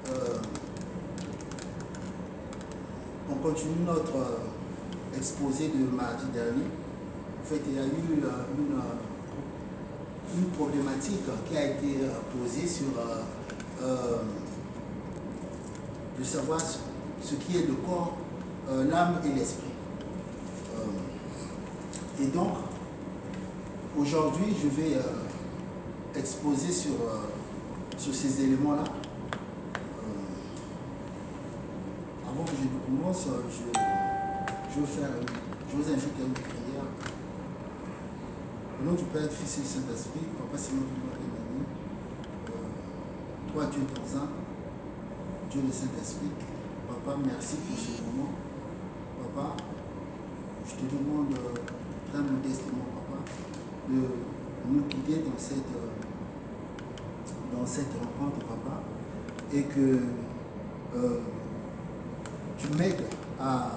Euh, on continue notre exposé de mardi dernier. En fait, il y a eu une problématique qui a été posée sur de savoir ce qui est le corps, l'âme et l'esprit. Et donc, aujourd'hui, je vais exposer sur ces éléments-là. Avant que je commence, je vous invite à une prière. Au nom du Père, du Fils et du Saint-Esprit, Papa, Seigneur, Emmanuel, toi, Dieu dans un, Dieu le Saint-Esprit, Papa, merci pour ce moment. Papa, je te demande très modestement, Papa, de nous guider dans cette rencontre, Papa, et que tu m'aides à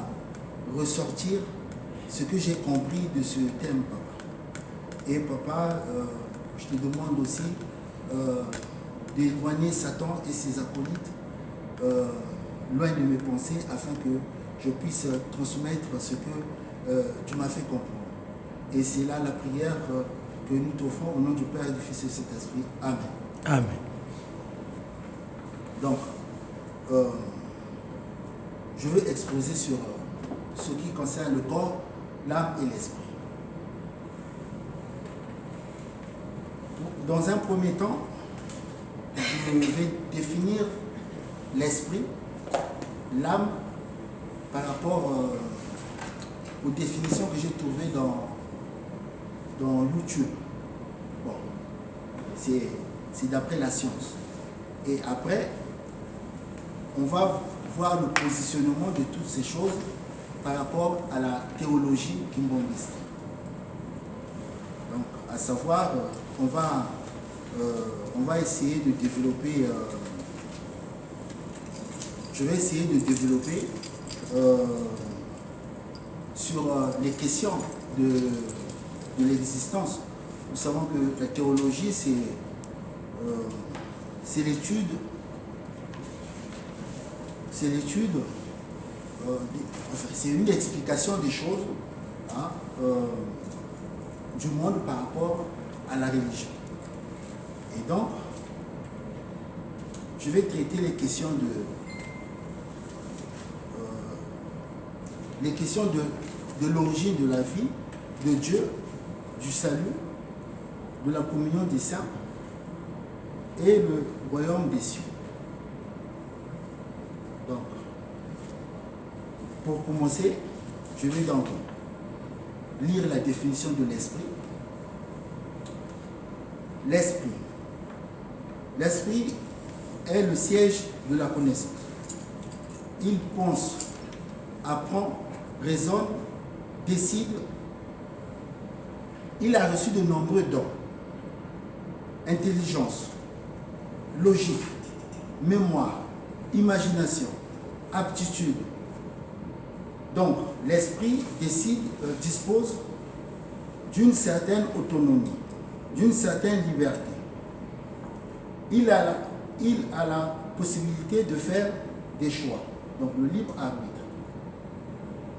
ressortir ce que j'ai compris de ce thème, Papa. Et Papa, je te demande aussi d'éloigner Satan et ses acolytes loin de mes pensées afin que je puisse transmettre ce que tu m'as fait comprendre. Et c'est là la prière que nous t'offrons au nom du Père et du Fils et du Saint-Esprit. Amen. Amen. Donc, je vais exposer sur ce qui concerne le corps, l'âme et l'esprit. Dans un premier temps, je vais définir l'esprit, l'âme, par rapport aux définitions que j'ai trouvées dans YouTube. Bon, c'est d'après la science. Et après, on va voir le positionnement de toutes ces choses par rapport à la théologie kimbombiste. Donc, à savoir, on va essayer de développer, je vais essayer de développer sur les questions de l'existence. Nous savons que la théologie, c'est l'étude, c'est une explication des choses, hein, du monde par rapport à la religion. Et donc, je vais traiter les questions de l'origine de la vie, de Dieu, du salut, de la communion des saints et le royaume des cieux. Donc, pour commencer, je vais donc lire la définition de l'esprit. L'esprit. L'esprit est le siège de la connaissance. Il pense, apprend, raisonne, décide. Il a reçu de nombreux dons. Intelligence, logique, mémoire, imagination, aptitude. Donc, l'esprit dispose d'une certaine autonomie, d'une certaine liberté. Il a la possibilité de faire des choix, donc le libre arbitre.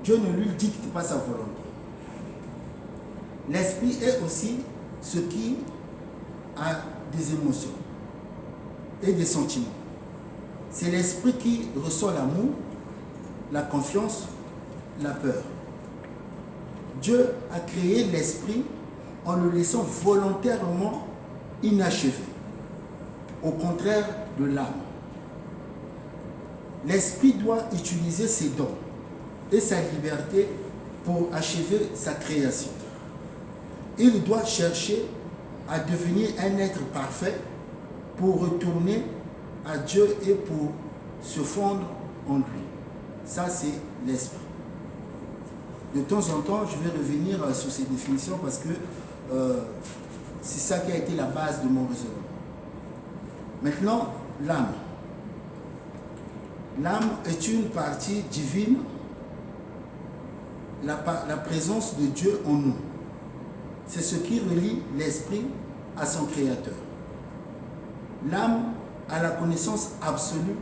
Dieu ne lui dicte pas sa volonté. L'esprit est aussi ce qui a des émotions et des sentiments. C'est l'esprit qui ressent l'amour, la confiance, la peur. Dieu a créé l'esprit en le laissant volontairement inachevé, au contraire de l'âme. L'esprit doit utiliser ses dons et sa liberté pour achever sa création. Il doit chercher à devenir un être parfait pour retourner à Dieu et pour se fondre en lui. Ça, c'est l'esprit. De temps en temps, je vais revenir sur ces définitions parce que c'est ça qui a été la base de mon raisonnement. Maintenant, l'âme. L'âme est une partie divine, la présence de Dieu en nous. C'est ce qui relie l'esprit à son créateur. L'âme a la connaissance absolue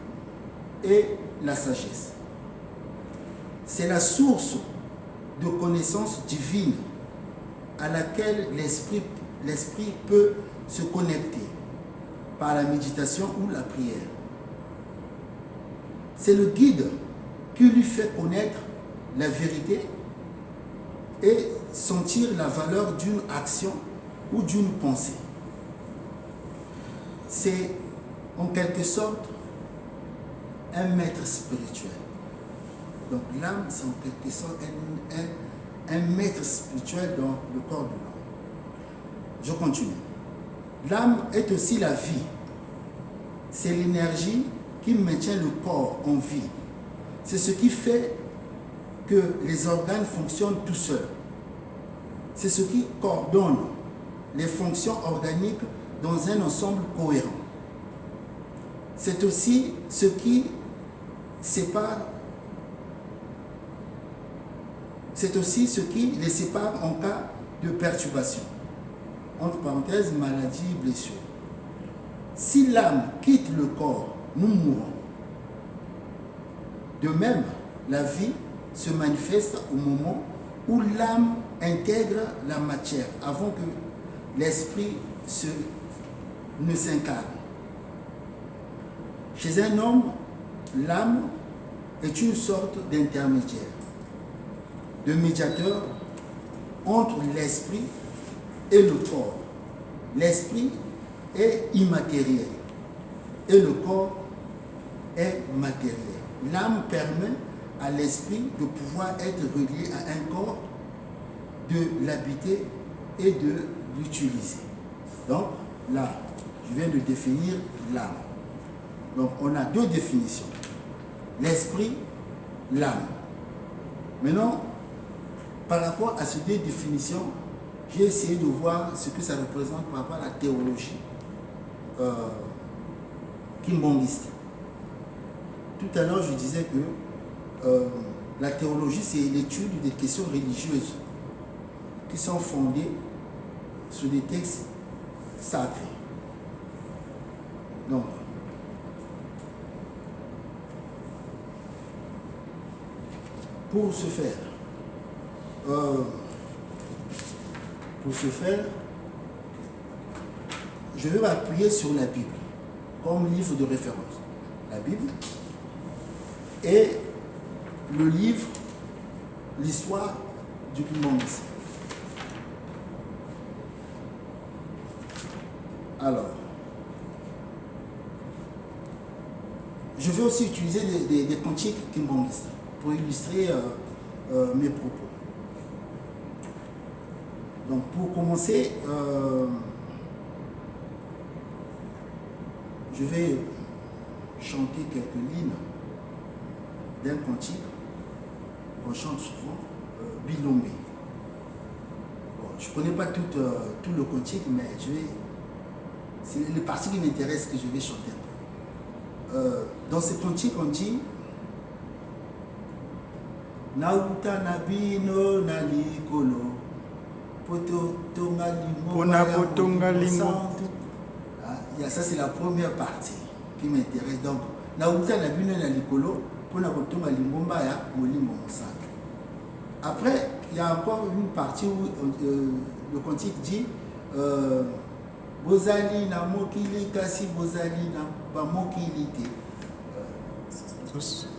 et la sagesse. C'est la source de connaissance divine à laquelle l'esprit peut se connecter par la méditation ou la prière. C'est le guide qui lui fait connaître la vérité et sentir la valeur d'une action ou d'une pensée. C'est en quelque sorte un maître spirituel. Donc l'âme, c'est en quelque sorte un maître spirituel dans le corps de l'homme. Je continue. L'âme est aussi la vie. C'est l'énergie qui maintient le corps en vie. C'est ce qui fait que les organes fonctionnent tout seuls. C'est ce qui coordonne les fonctions organiques dans un ensemble cohérent. C'est aussi ce qui sépare, les sépare en cas de perturbation. Entre parenthèses, maladie, blessure. Si l'âme quitte le corps, nous mourrons. De même, la vie se manifeste au moment où l'âme intègre la matière avant que l'esprit ne s'incarne. Chez un homme, l'âme est une sorte d'intermédiaire, de médiateur entre l'esprit et le corps. L'esprit est immatériel et le corps est matériel. L'âme permet à l'esprit de pouvoir être relié à un corps, de l'habiter et de l'utiliser. Donc là, je viens de définir l'âme. Donc on a deux définitions. L'esprit, l'âme. Maintenant, par rapport à ces deux définitions, j'ai essayé de voir ce que ça représente par rapport à la théologie kimbangiste. Tout à l'heure, je disais que la théologie, c'est l'étude des questions religieuses qui sont fondées sur des textes sacrés. Donc, pour ce faire, je vais m'appuyer sur la Bible comme livre de référence. La Bible et le livre L'histoire du kimbangiste. Alors, je vais aussi utiliser des cantiques kimbangistes pour illustrer mes propos. Donc, pour commencer, je vais chanter quelques lignes d'un cantique qu'on chante souvent, Bilombe. Bon, je ne connais pas tout le cantique, mais c'est les parties qui m'intéressent que je vais chanter. Dans ce cantique, on dit Nauta nabino nalikolo poto tonga limo. Ça c'est la première partie qui m'intéresse. Donc, Nauta nabino nalikolo poto tonga lingomba ya molimo mosantu. Après, il y a encore une partie où le cantique dit Bozali na mokili kasi bozali na ba mokili te.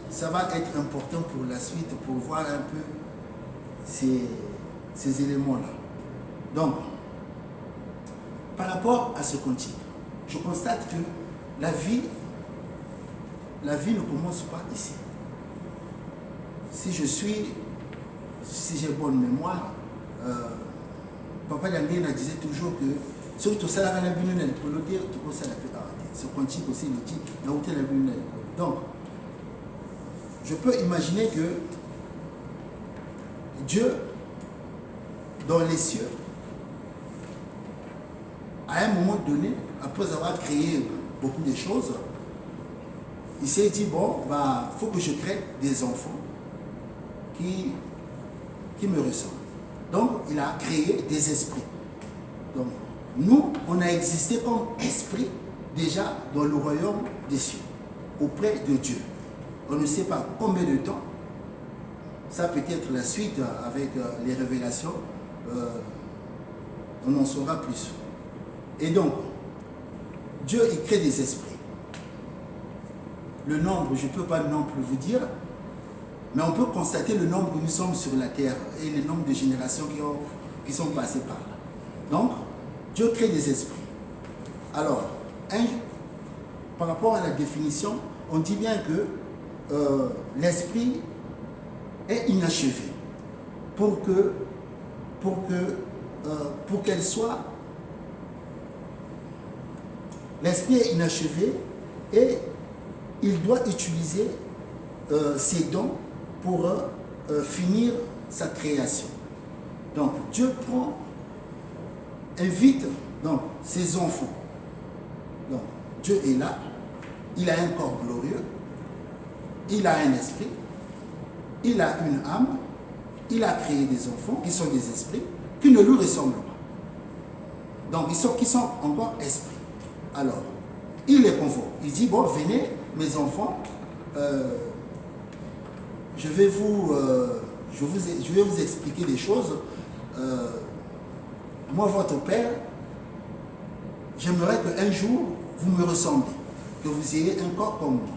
Ça va être important pour la suite, pour voir un peu ces éléments-là. Donc, par rapport à ce cantique, je constate que la vie ne commence pas ici. Si j'ai bonne mémoire, Papa Yangena disait toujours que surtout ça la bune ce cantique aussi le dit donc je peux imaginer que Dieu dans les cieux à un moment donné, après avoir créé beaucoup de choses, il s'est dit bon, faut que je crée des enfants qui me ressemblent. Donc il a créé des esprits. Donc nous, on a existé comme esprit déjà dans le royaume des cieux, auprès de Dieu. on ne sait pas combien de temps. Ça peut être la suite avec les révélations. On en saura plus. Et donc, Dieu, il crée des esprits. Le nombre, je ne peux pas non plus vous dire, mais on peut constater le nombre que nous sommes sur la terre et le nombre de générations qui sont passées par là. Donc, Dieu crée des esprits. Alors, par rapport à la définition, on dit bien que l'esprit est inachevé pour qu'elle soit. L'esprit est inachevé et il doit utiliser ses dons pour finir sa création. Donc Dieu invite donc ses enfants. Donc Dieu est là, il a un corps glorieux, il a un esprit, il a une âme, il a créé des enfants qui sont des esprits qui ne lui ressemblent pas. Donc qui sont encore esprits. Alors, il les convoque. Il dit, bon, venez, mes enfants, je vais vous expliquer des choses. Moi, votre père, j'aimerais qu'un jour, vous me ressemblez, que vous ayez un corps comme moi.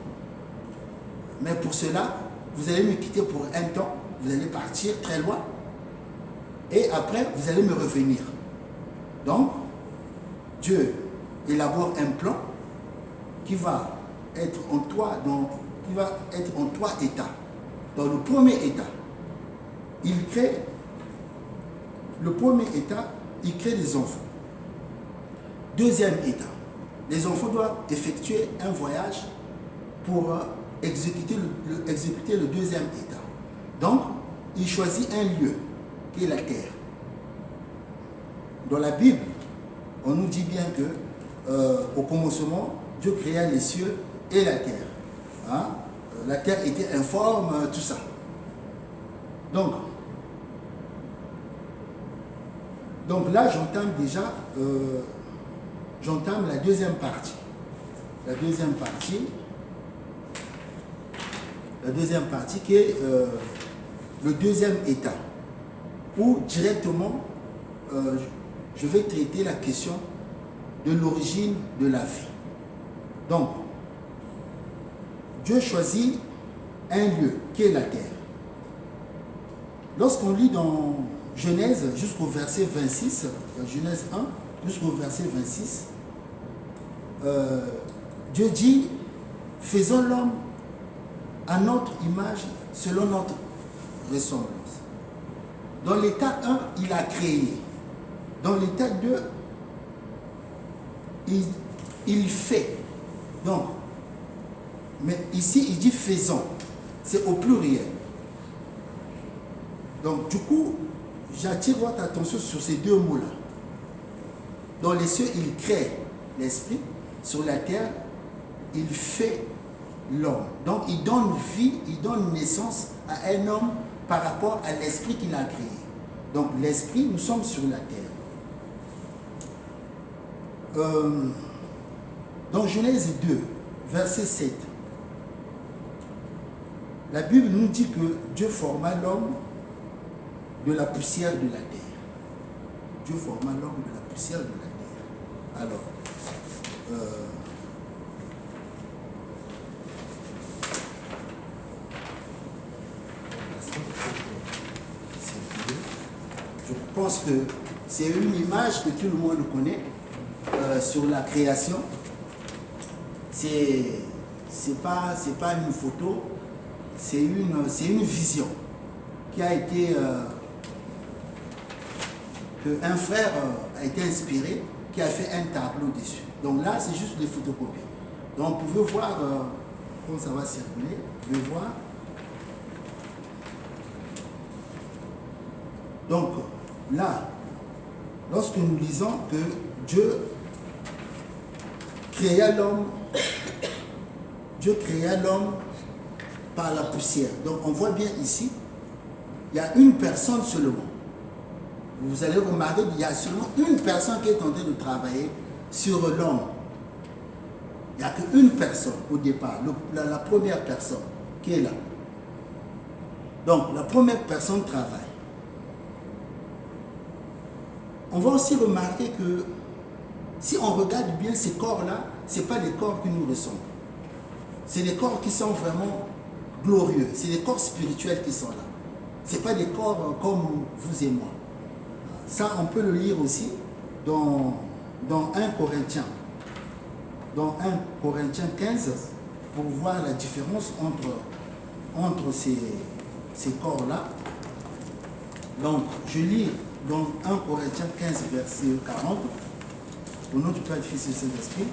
Mais pour cela, vous allez me quitter pour un temps, vous allez partir très loin, et après, vous allez me revenir. Donc, Dieu élabore un plan qui va être en trois états. Dans le premier état, il crée des enfants. Deuxième état, les enfants doivent effectuer un voyage pour exécuter le deuxième état. Donc, il choisit un lieu qui est la terre. Dans la Bible, on nous dit bien que au commencement, Dieu créa les cieux et la terre. Hein? La terre était informe, tout ça. Donc là, j'entame la deuxième partie. La deuxième partie qui est le deuxième état, où directement, je vais traiter la question de l'origine de la vie. Donc, Dieu choisit un lieu qui est la terre. Lorsqu'on lit dans Genèse jusqu'au verset 26, Genèse 1 jusqu'au verset 26, Dieu dit, faisons l'homme à notre image, selon notre ressemblance. Dans l'état 1, il a créé. Dans l'état 2, il fait. Donc, mais ici, il dit faisons. C'est au pluriel. Donc, du coup, j'attire votre attention sur ces deux mots-là. Dans les cieux, il crée l'esprit. Sur la terre, il fait l'homme. Donc, il donne vie, il donne naissance à un homme par rapport à l'esprit qu'il a créé. Donc, l'esprit, nous sommes sur la terre. Dans Genèse 2, verset 7, la Bible nous dit que Dieu forma l'homme de la poussière de la terre. Dieu forma l'homme de la poussière de la terre. Alors, je pense que c'est une image que tout le monde connaît sur la création. C'est pas une photo, c'est une vision qui a été qu'un frère a été inspiré, qui a fait un tableau dessus. Donc là, c'est juste des photocopies. Donc vous pouvez voir comment ça va circuler. Vous pouvez voir. Donc là, lorsque nous lisons que Dieu créa l'homme par la poussière. Donc on voit bien ici, il y a une personne seulement. Vous allez remarquer qu'il y a seulement une personne qui est en train de travailler sur l'homme. Il n'y a qu'une personne au départ, la première personne. qui est là. Donc, la première personne travaille. On va aussi remarquer que si on regarde bien ces corps-là, ce n'est pas les corps qui nous ressemblent. C'est des corps qui sont vraiment glorieux. C'est des corps spirituels qui sont là. Ce n'est pas des corps comme vous et moi. Ça, on peut le lire aussi dans 1 Corinthiens. Dans 1 Corinthiens 15, pour voir la différence entre ces corps-là. Donc, je lis dans 1 Corinthiens 15, verset 40, au nom du Père, du Fils et du Saint-Esprit.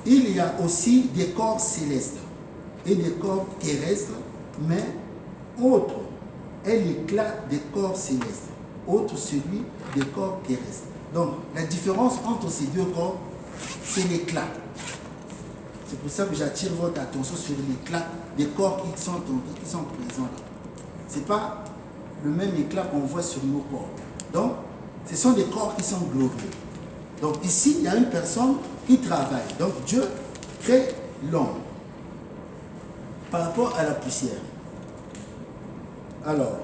Il y a aussi des corps célestes et des corps terrestres, mais autre est l'éclat des corps célestes, autre celui des corps terrestres. Donc, la différence entre ces deux corps, c'est l'éclat. C'est pour ça que j'attire votre attention sur l'éclat des corps qui sont présents là. Ce n'est pas le même éclat qu'on voit sur nos corps. Donc, ce sont des corps qui sont glorieux. Donc ici, il y a une personne qui travaille. Donc Dieu crée l'homme par rapport à la poussière. Alors,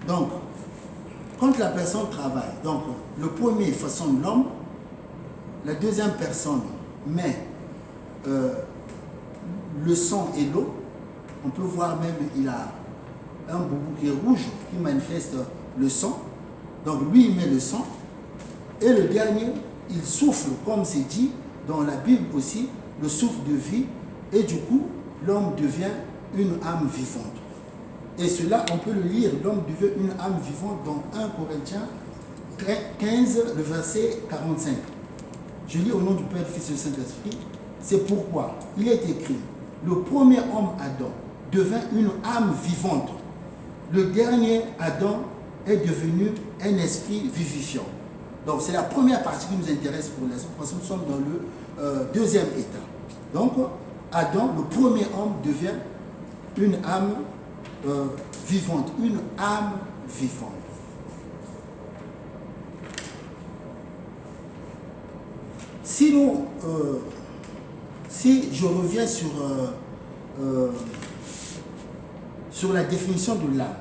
donc, quand la personne travaille, donc le premier façonne l'homme, la deuxième personne met le sang et l'eau. On peut voir même il a un boubou qui est rouge qui manifeste le sang. Donc lui il met le sang. Et le dernier, il souffle, comme c'est dit dans la Bible aussi, le souffle de vie. Et du coup, l'homme devient une âme vivante. Et cela, on peut le lire, l'homme devient une âme vivante dans 1 Corinthiens 15, le verset 45. Je lis au nom du Père, du Fils et du Saint-Esprit. C'est pourquoi il est écrit, le premier homme Adam devint une âme vivante. Le dernier Adam est devenu un esprit vivifiant. Donc c'est la première partie qui nous intéresse pour l'instant, parce que nous sommes dans le deuxième état. Donc Adam, le premier homme, devient une âme vivante, une âme vivante. Si je reviens sur la définition de l'âme.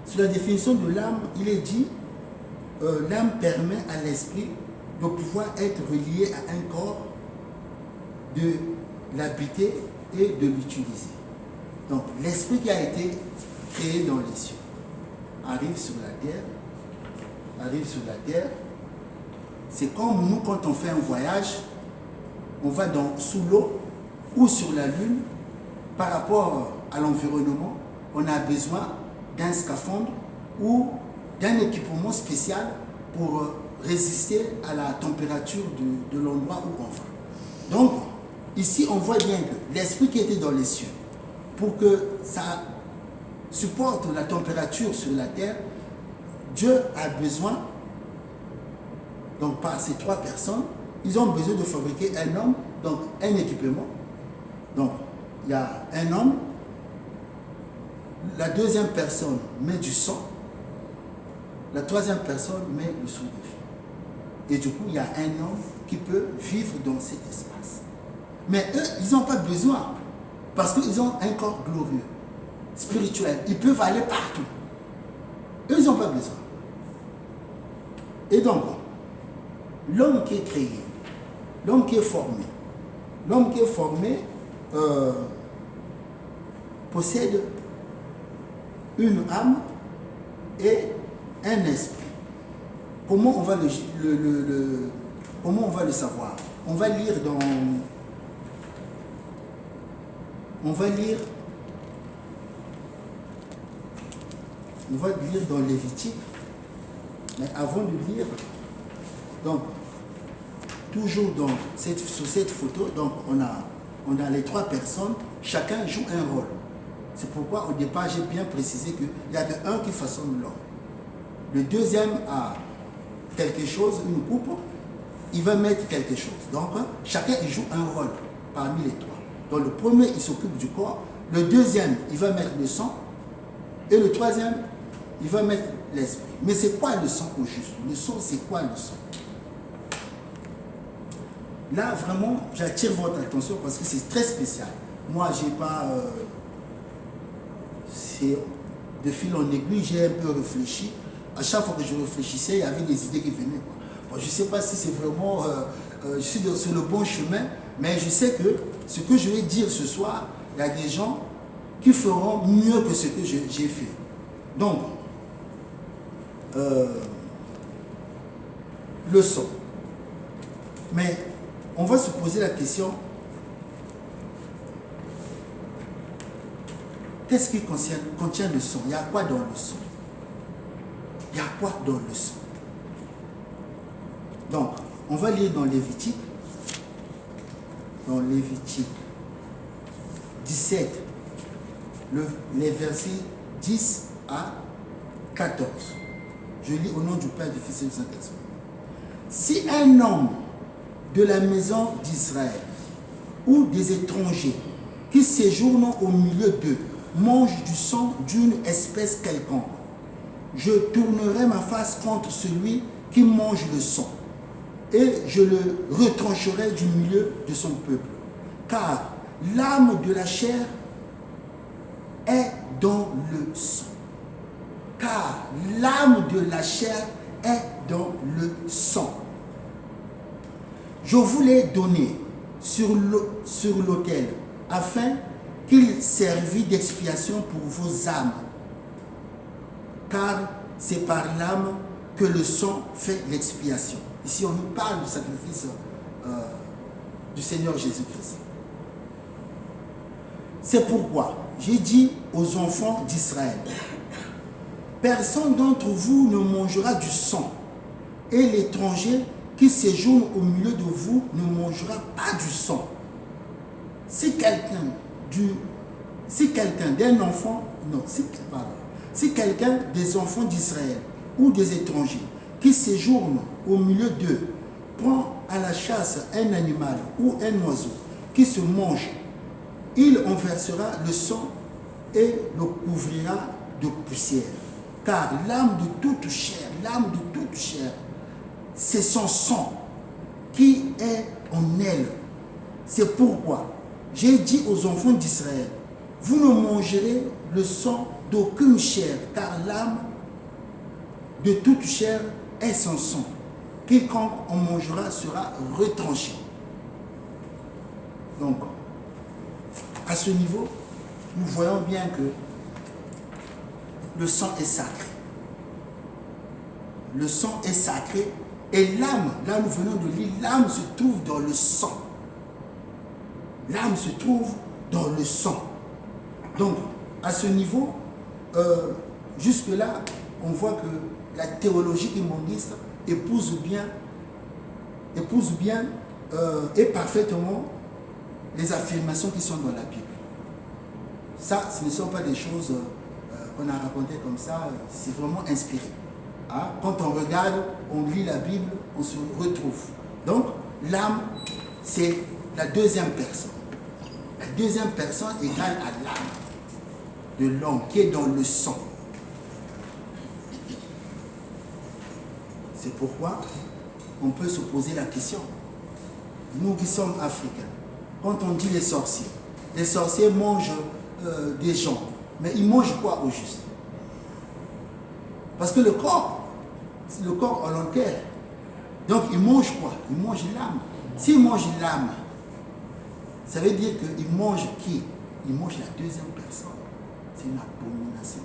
Sur la définition de l'âme, il est dit l'âme permet à l'esprit de pouvoir être relié à un corps, de l'habiter et de l'utiliser. Donc l'esprit qui a été créé dans les cieux arrive sur la terre. C'est comme nous quand on fait un voyage, on va sous l'eau ou sur la lune. Par rapport à l'environnement, on a besoin d'un scaphandre ou d'un équipement spécial pour résister à la température de l'endroit où on va. Donc, ici, on voit bien que l'esprit qui était dans les cieux, pour que ça supporte la température sur la terre, Dieu a besoin, donc par ces trois personnes, ils ont besoin de fabriquer un homme, donc un équipement. Donc, il y a un homme, la deuxième personne met du sang, la troisième personne met le souffle de vie. Et du coup, il y a un homme qui peut vivre dans cet espace. Mais eux, ils n'ont pas besoin, parce qu'ils ont un corps glorieux, spirituel. Ils peuvent aller partout. Eux, ils n'ont pas besoin. Et donc, l'homme qui est créé, l'homme qui est formé, possède une âme et un esprit. Comment on va le savoir? On va lire dans Lévitique. Mais avant de lire, donc toujours sur cette photo, donc on a les trois personnes, chacun joue un rôle. C'est pourquoi au départ j'ai bien précisé qu'il y a un qui façonne l'homme. Le deuxième a quelque chose, une coupe, il va mettre quelque chose. Donc chacun il joue un rôle parmi les trois. Donc le premier il s'occupe du corps, le deuxième il va mettre le sang, et le troisième il va mettre l'esprit. Mais c'est quoi le sang au juste? Le sang, c'est quoi le sang? là, vraiment, j'attire votre attention parce que c'est très spécial. Moi, j'ai pas... c'est de fil en aiguille, j'ai un peu réfléchi. À chaque fois que je réfléchissais, il y avait des idées qui venaient. Bon, je ne sais pas si c'est vraiment... je suis sur le bon chemin, mais je sais que ce que je vais dire ce soir, il y a des gens qui feront mieux que ce que j'ai fait. Donc, leçon. Mais on va se poser la question, qu'est-ce qui contient le son? Il y a quoi dans le son? Il y a quoi dans le son? Donc, on va lire dans Lévitique. Dans Lévitique 17, les versets 10 à 14. Je lis au nom du Père, du Fils et du Saint-Esprit. Si un homme de la maison d'Israël ou des étrangers qui séjournent au milieu d'eux mange du sang d'une espèce quelconque, je tournerai ma face contre celui qui mange le sang et je le retrancherai du milieu de son peuple. Car l'âme de la chair est dans le sang. Car l'âme de la chair est dans le sang. Je vous l'ai donné sur l'autel afin qu'il servît d'expiation pour vos âmes. Car c'est par l'âme que le sang fait l'expiation. Ici, on nous parle du sacrifice du Seigneur Jésus-Christ. C'est pourquoi j'ai dit aux enfants d'Israël, personne d'entre vous ne mangera du sang, et l'étranger qui séjourne au milieu de vous ne mangera pas du sang. Si quelqu'un des enfants d'Israël ou des étrangers qui séjournent au milieu d'eux prend à la chasse un animal ou un oiseau qui se mange, il en versera le sang et le couvrira de poussière. Car l'âme de toute chair, c'est son sang qui est en elle. C'est pourquoi j'ai dit aux enfants d'Israël, vous ne mangerez le sang d'aucune chair, car l'âme de toute chair est son sang. Quiconque en mangera sera retranché. Donc, à ce niveau, nous voyons bien que le sang est sacré. Le sang est sacré et l'âme, là nous venons de lire, l'âme se trouve dans le sang. L'âme se trouve dans le sang. Donc, à ce niveau, jusque-là, on voit que la théologie immoniste épouse bien et parfaitement les affirmations qui sont dans la Bible. Ça, ce ne sont pas des choses qu'on a racontées comme ça, c'est vraiment inspiré. Hein? Quand on regarde, on lit la Bible, on se retrouve. Donc, l'âme, c'est la deuxième personne. La deuxième personne égale à l'âme de l'homme qui est dans le sang. C'est pourquoi on peut se poser la question. Nous qui sommes africains, quand on dit les sorciers mangent des gens, mais ils mangent quoi au juste? Parce que le corps volontaire. Donc ils mangent quoi? Ils mangent l'âme. S'ils mangent l'âme, ça veut dire qu'ils mangent qui? Ils mangent la deuxième personne. C'est une abomination.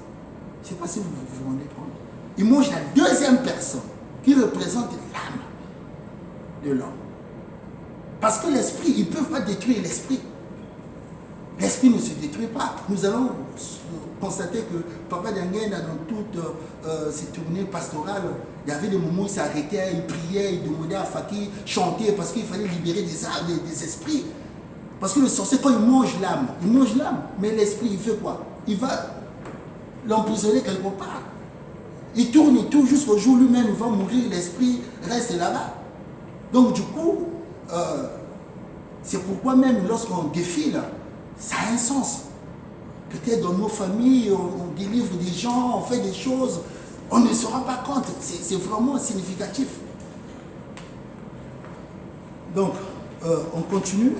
Je ne sais pas si vous vous rendez compte. Ils mangent la deuxième personne qui représente l'âme de l'homme. Parce que l'esprit, ils ne peuvent pas détruire l'esprit. L'esprit ne se détruit pas. Nous allons constater que Papa Dianguène, dans toutes ses tournées pastorales, il y avait des moments où il s'arrêtait, il priait, il demandait à Fakir, chanter, parce qu'il fallait libérer des âmes, des esprits. Parce que le sorcier, quand il mange l'âme, mais l'esprit, il fait quoi? Il va l'emprisonner quelque part. Il tourne jusqu'au jour où lui-même il va mourir, l'esprit reste là-bas. Donc du coup, c'est pourquoi même lorsqu'on défile, ça a un sens. Peut-être dans nos familles, on délivre des gens, on fait des choses, on ne se rend pas compte. C'est vraiment significatif. Donc, On continue.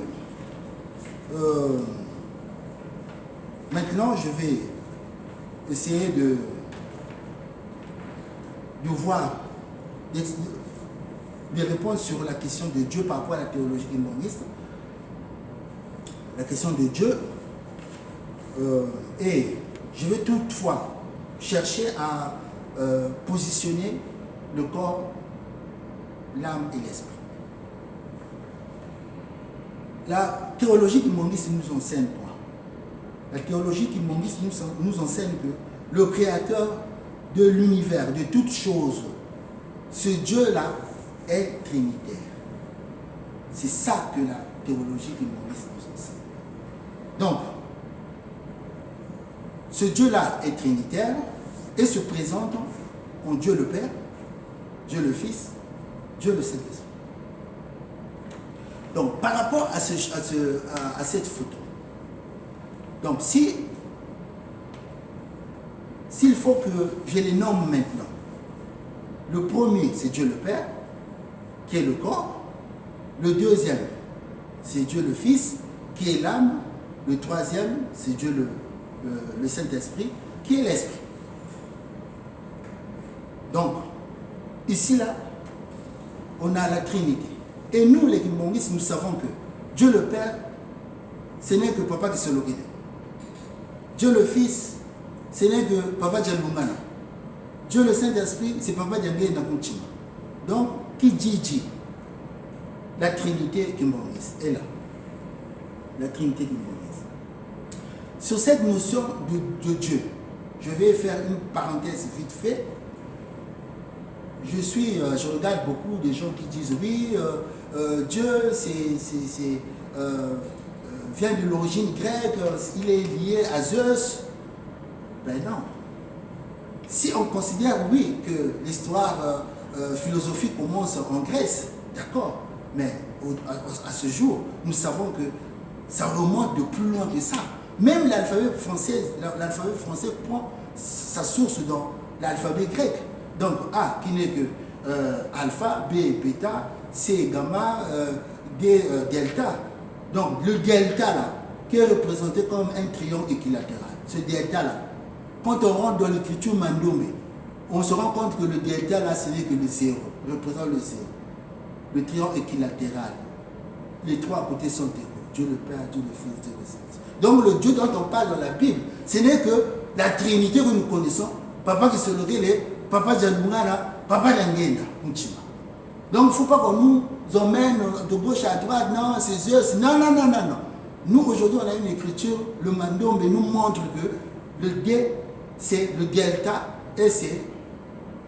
Maintenant, je vais essayer de voir des réponses sur la question de Dieu par rapport à la théologie humaniste. La question de Dieu. Et je vais toutefois chercher à positionner le corps, l'âme et l'esprit. La théologie humaniste nous enseigne quoi? La théologie humaniste nous enseigne que le créateur de l'univers, de toutes choses, ce Dieu-là est trinitaire. C'est ça que la théologie humaniste nous enseigne. Donc, ce Dieu-là est trinitaire et se présente en Dieu le Père, Dieu le Fils, Dieu le Saint-Esprit. Donc, par rapport à cette photo, donc s'il faut que je les nomme maintenant, le premier c'est Dieu le Père, qui est le corps. Le deuxième c'est Dieu le Fils, qui est l'âme. Le troisième c'est Dieu le Saint-Esprit, qui est l'Esprit. Donc, ici là, on a la Trinité. Et nous, les humanistes, nous savons que Dieu le Père, ce n'est que Papa qui se l'occupe. Dieu le Fils, ce n'est que Papa Djalungana. Dieu le Saint-Esprit, c'est Papa Djangé Nakunchima. Donc, qui dit la Trinité humaniste est là. La Trinité humaniste. Sur cette notion de Dieu, je vais faire une parenthèse vite fait. Je regarde beaucoup de gens qui disent oui, Dieu vient de l'origine grecque, il est lié à Zeus. Ben non. Si on considère, oui, que l'histoire philosophique commence en Grèce, d'accord, mais à ce jour, nous savons que ça remonte de plus loin que ça. Même l'alphabet français prend sa source dans l'alphabet grec. Donc A qui n'est que alpha, B bêta, C gamma, D delta. Donc le delta là, qui est représenté comme un triangle équilatéral. Ce delta là, quand on rentre dans l'écriture Mandome, on se rend compte que le delta là, ce n'est que le zéro, représente le zéro. Le triangle équilatéral. Les trois côtés sont égaux. Dieu le Père, Dieu le Fils, Dieu le Saint-Esprit. Donc le Dieu dont on parle dans la Bible, ce n'est que la Trinité que nous connaissons. Papa qui se levait, Papa Djalungana, Papa Djangenda, Mouchima. Donc il ne faut pas qu'on nous emmène de gauche à droite, non, c'est Zeus. Non. Nous aujourd'hui on a une écriture, le Mandombe nous montre que le D c'est le delta et c'est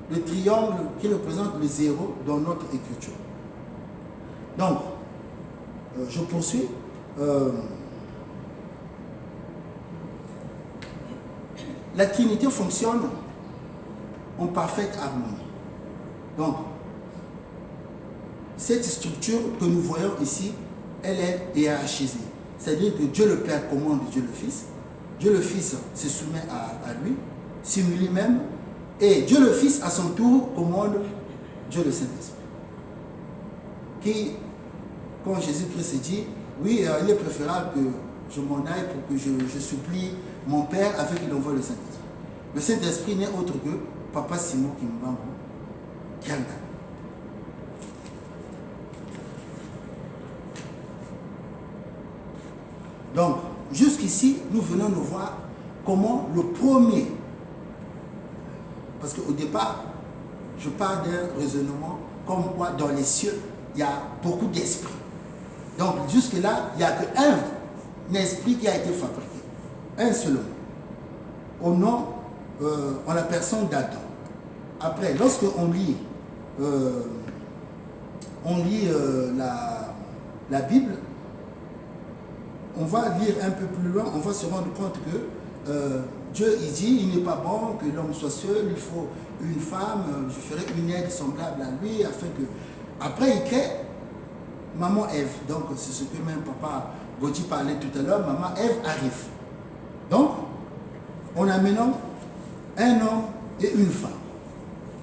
le triangle qui représente le zéro dans notre écriture. Donc, je poursuis. La Trinité fonctionne en parfaite harmonie. Donc, cette structure que nous voyons ici, elle est hiérarchisée. C'est-à-dire que Dieu le Père commande Dieu le Fils. Dieu le Fils se soumet à lui, s'humilie lui-même. Et Dieu le Fils, à son tour, commande Dieu le Saint-Esprit. Qui, quand Jésus-Christ dit, oui, il est préférable que je m'en aille pour que je supplie mon Père afin qu'il envoie le Saint-Esprit. Le Saint-Esprit n'est autre que Papa Simon Kimbangu Kianga. Donc, jusqu'ici, nous venons de voir comment le premier, parce qu'au départ, je parle d'un raisonnement comme quoi dans les cieux, il y a beaucoup d'esprits. Donc, jusque-là, il n'y a qu'un esprit qui a été fabriqué. Un seul homme. Au nom, en la personne d'Adam. Après, lorsqu'on lit, la Bible, on va lire un peu plus loin, on va se rendre compte que Dieu, il dit, il n'est pas bon que l'homme soit seul, il faut une femme, je ferai une aide semblable à lui, afin que... Après, il crée maman Ève. Donc, c'est ce que même papa Gauthier parlait tout à l'heure, maman Ève arrive. Donc, on a maintenant un homme et une femme.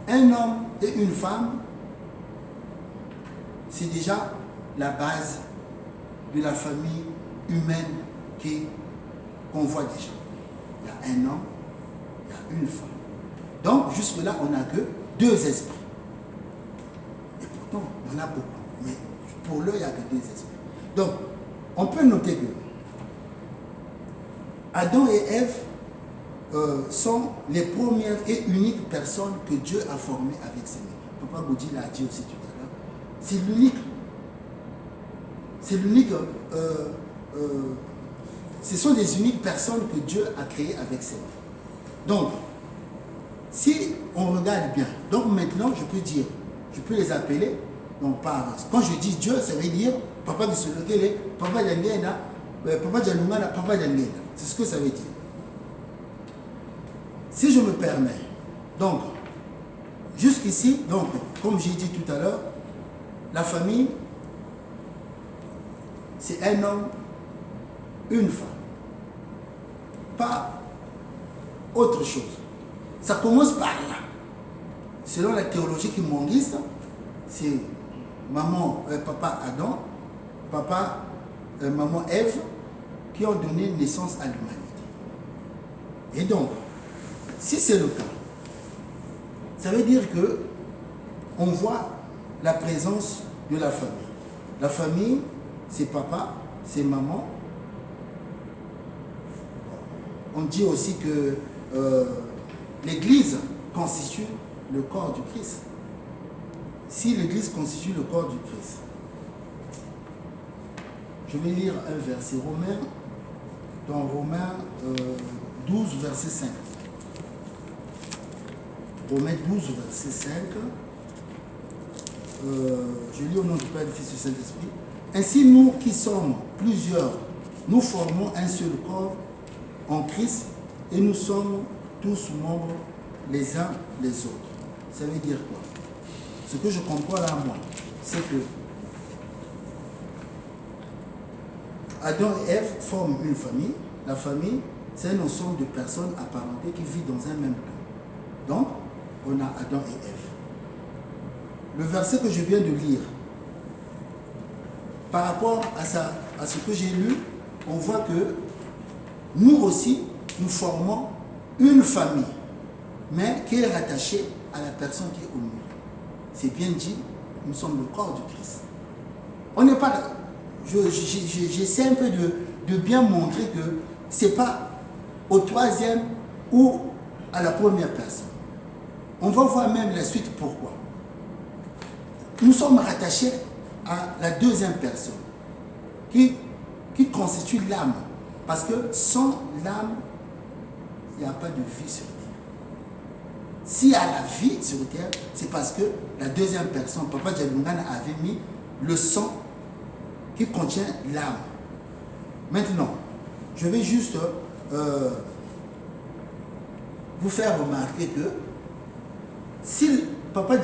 Un homme et une femme, c'est déjà la base de la famille humaine qu'on voit déjà. Il y a un homme, il y a une femme. Donc, jusque-là, on n'a que 2 esprits. Et pourtant, on en a beaucoup. Mais pour l'heure, il n'y a que 2 esprits. Donc, on peut noter que Adam et Ève sont les premières et uniques personnes que Dieu a formées avec ses mains. Papa Gaudi l'a dit aussi tout à l'heure. C'est l'unique. C'est l'unique. Ce sont des uniques personnes que Dieu a créées avec ses mains. Donc, si on regarde bien, donc maintenant je peux dire, je peux les appeler, donc quand je dis Dieu, ça veut dire Papa de Solokele, Papa Dangena, Papa Djanungana, Papa Dangena. C'est ce que ça veut dire. Si je me permets, donc, jusqu'ici, donc, comme j'ai dit tout à l'heure, la famille, c'est un homme, une femme. Pas autre chose. Ça commence par là. Selon la théologie kimonguiste, c'est papa Adam, maman Ève, qui ont donné naissance à l'humanité. Et donc, si c'est le cas, ça veut dire que on voit la présence de la famille. La famille, c'est papa, c'est maman. On dit aussi que l'Église constitue le corps du Christ. Si l'Église constitue le corps du Christ, je vais lire un verset romain, dans Romains 12, verset 5. Romains 12, verset 5. Je lis au nom du Père, du Fils et du Saint-Esprit. Ainsi, nous qui sommes plusieurs, nous formons un seul corps en Christ et nous sommes tous membres les uns les autres. Ça veut dire quoi? Ce que je comprends là, moi, c'est que Adam et Ève forment une famille. La famille, c'est un ensemble de personnes apparentées qui vivent dans un même temps. Donc, on a Adam et Ève. Le verset que je viens de lire, par rapport à ce que j'ai lu, on voit que nous aussi, nous formons une famille, mais qui est rattachée à la personne qui est au milieu. C'est bien dit, nous sommes le corps du Christ. On n'est pas... J'essaie un peu de bien montrer que ce n'est pas au troisième ou à la première personne. On va voir même la suite pourquoi. Nous sommes rattachés à la deuxième personne qui constitue l'âme. Parce que sans l'âme, il n'y a pas de vie sur terre. S'il y a la vie sur terre, c'est parce que la deuxième personne, Papa Djanungana, avait mis le sang qui contient l'âme. Maintenant, je vais juste vous faire remarquer que si Papa